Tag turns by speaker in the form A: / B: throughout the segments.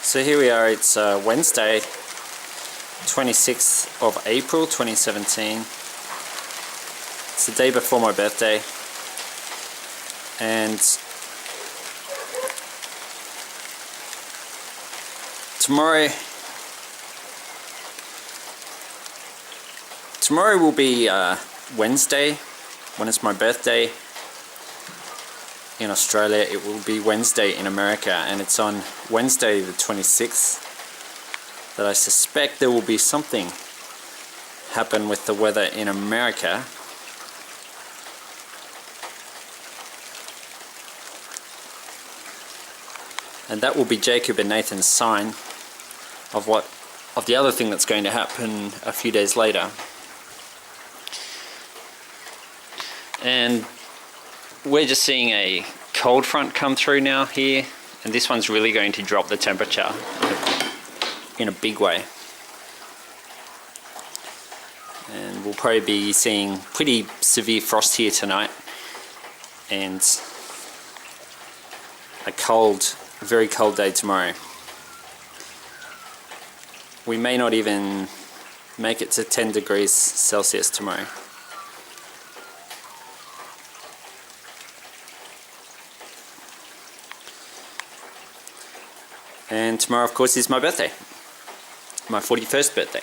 A: So here we are, it's Wednesday, 26th of April 2017. It's the day before my birthday, and tomorrow will be Wednesday when it's my birthday. In Australia it will be Wednesday in America, and it's on Wednesday the 26th that I suspect there will be something happen with the weather in America. And that will be Jacob and Nathan's sign of the other thing that's going to happen a few days later. And we're just seeing a cold front come through now here, and this one's really going to drop the temperature in a big way. And we'll probably be seeing pretty severe frost here tonight, and a very cold day tomorrow. We may not even make it to 10 degrees Celsius tomorrow. And tomorrow, of course, is my birthday. My 41st birthday.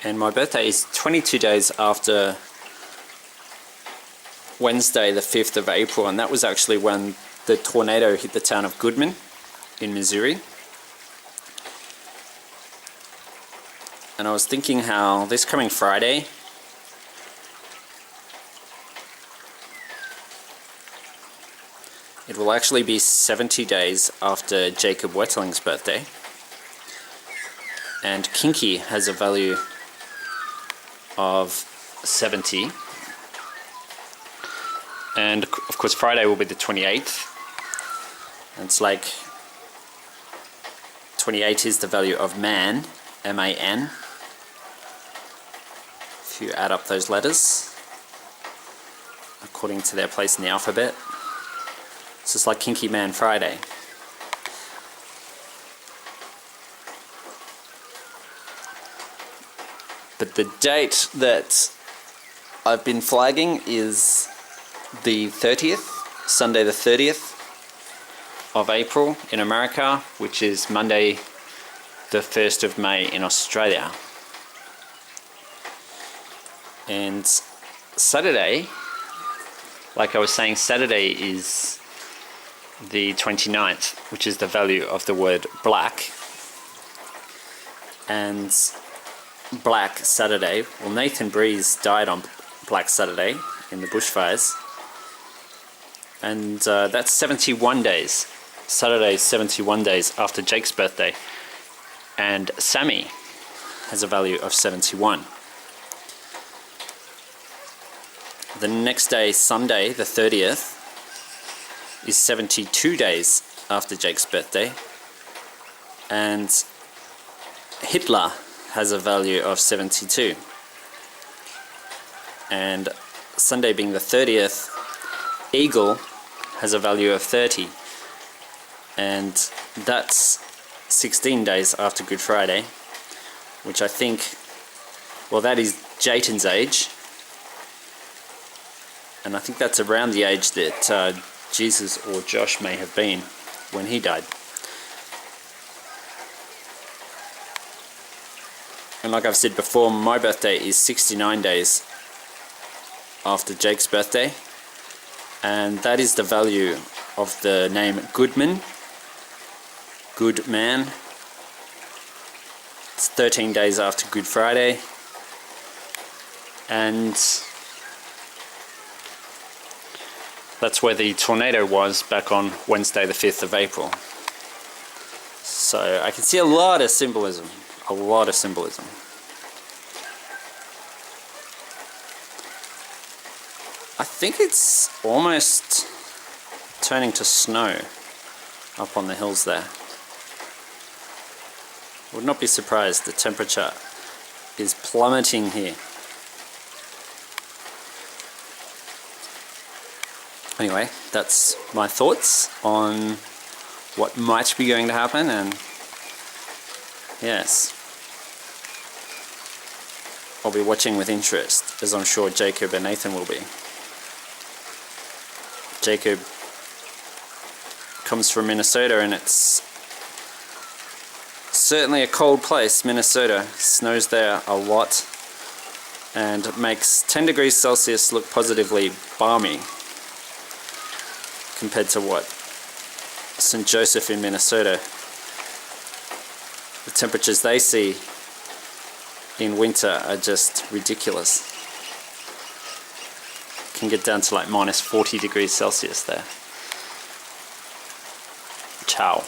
A: And my birthday is 22 days after Wednesday the 5th of April, and that was actually when the tornado hit the town of Goodman in Missouri. And I was thinking how this coming Friday it will actually be 70 days after Jacob Wettling's birthday, and Kinky has a value of 70, and of course Friday will be the 28th. It's like 28 is the value of man, M-A-N, if you add up those letters according to their place in the alphabet. It's just like Kinky Man Friday. But the date that I've been flagging is the 30th, Sunday the 30th of April in America, which is Monday the 1st of May in Australia. And Saturday, like I was saying, Saturday is the 29th, which is the value of the word black. And Black Saturday, well, Nathan Breeze died on Black Saturday in the bushfires, and that's 71 days. Saturday is 71 days after Jake's birthday, and Sammy has a value of 71. The next day, Sunday the 30th, is 72 days after Jake's birthday, and Hitler has a value of 72. And Sunday being the 30th, Eagle has a value of 30. And that's 16 days after Good Friday, which I think, well, that is Jayton's age. And I think that's around the age that Jesus or Josh may have been when he died. And like I've said before, my birthday is 69 days after Jake's birthday, and that is the value of the name Goodman. Goodman. It's 13 days after Good Friday, and that's where the tornado was back on Wednesday the 5th of April. So I can see a lot of symbolism. A lot of symbolism. I think it's almost turning to snow. up on the hills there. Would not be surprised, the temperature is plummeting here. Anyway, that's my thoughts on what might be going to happen, and yes, I'll be watching with interest, as I'm sure Jacob and Nathan will be. Jacob comes from Minnesota, and it's certainly a cold place. Minnesota snows there a lot and makes 10 degrees Celsius look positively balmy compared to what St. Joseph in Minnesota, the temperatures they see in winter are just ridiculous. Can get down to like minus 40 degrees Celsius there. Ciao.